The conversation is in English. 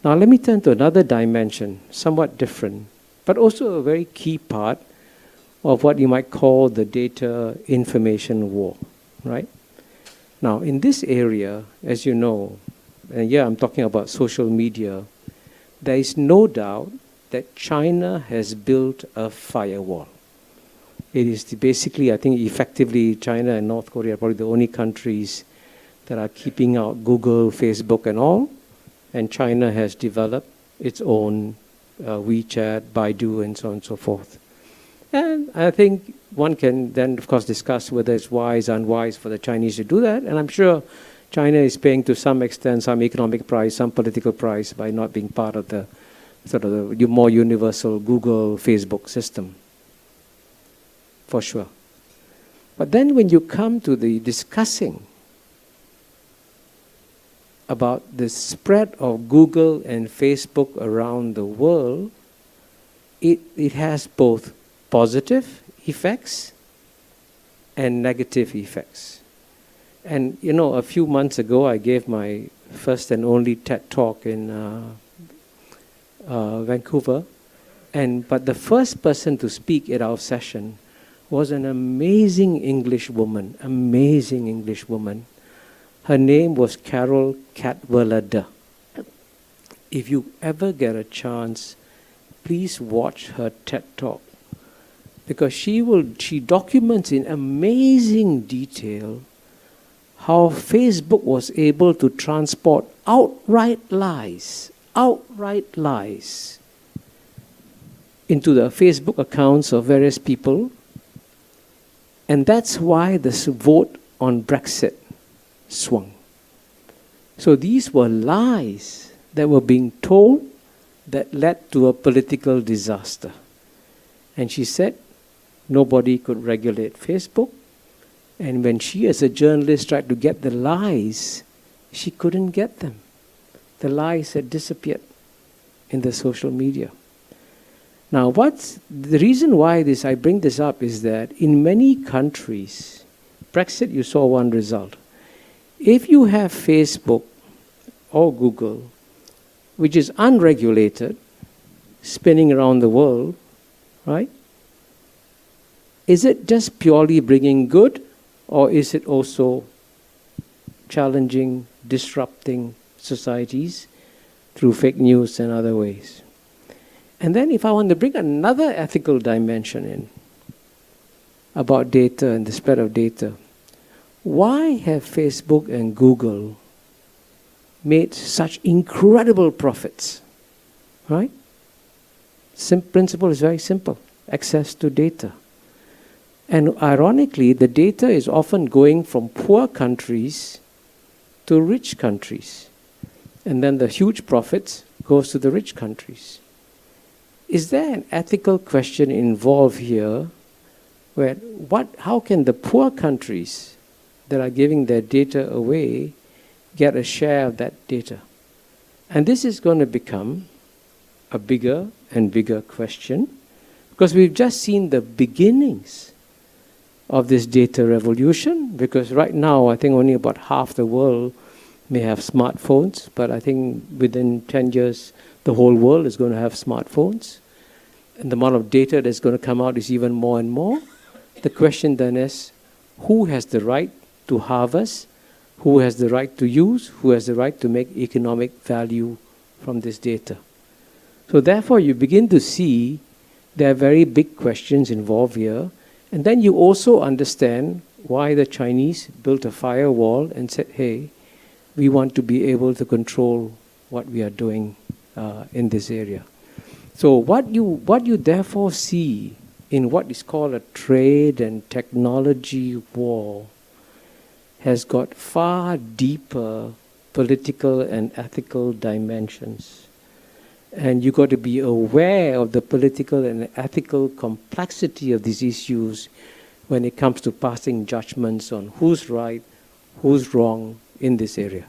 Now let me turn to another dimension, somewhat different, but also a very key part of what you might call the data information war, right? Now in this area, as you know, and yeah, I'm talking about social media, there is no doubt that China has built a firewall. It is basically, I think effectively, China and North Korea are probably the only countries that are keeping out Google, Facebook and all. And China has developed its own WeChat, Baidu, and so on and so forth. And I think one can then, of course, discuss whether it's wise or unwise for the Chinese to do that. And I'm sure China is paying to some extent some economic price, some political price by not being part of the sort of the more universal Google, Facebook system, for sure. But then when you come to the discussing about the spread of Google and Facebook around the world, it has both positive effects and negative effects. And you know, a few months ago, I gave my first and only TED Talk in Vancouver. But the first person to speak at our session was an amazing English woman, Her name was Carol Cadwallader. If you ever get a chance, please watch her TED Talk. Because she documents in amazing detail how Facebook was able to transport outright lies into the Facebook accounts of various people. And that's why this vote on Brexit swung. So these were lies that were being told that led to a political disaster. And she said nobody could regulate Facebook. And when she as a journalist tried to get the lies, she couldn't get them. The lies had disappeared in the social media. Now what's the reason why I bring this up is that in many countries, Brexit, you saw one result. If you have Facebook or Google, which is unregulated, spinning around the world, right? Is it just purely bringing good, or is it also challenging, disrupting societies through fake news and other ways? And then if I want to bring another ethical dimension in about data and the spread of data, why have Facebook and Google made such incredible profits, right? Principle is very simple, access to data. And ironically, the data is often going from poor countries to rich countries. And then the huge profits goes to the rich countries. Is there an ethical question involved here where how can the poor countries that are giving their data away get a share of that data? And this is going to become a bigger and bigger question because we've just seen the beginnings of this data revolution, because right now I think only about half the world may have smartphones, but I think within 10 years the whole world is going to have smartphones. And the amount of data that's going to come out is even more and more. The question then is, who has the right to harvest, who has the right to use, who has the right to make economic value from this data? So therefore you begin to see there are very big questions involved here. And then you also understand why the Chinese built a firewall and said, hey, we want to be able to control what we are doing in this area. So what you therefore see in what is called a trade and technology war has got far deeper political and ethical dimensions. And you've got to be aware of the political and ethical complexity of these issues when it comes to passing judgments on who's right, who's wrong in this area.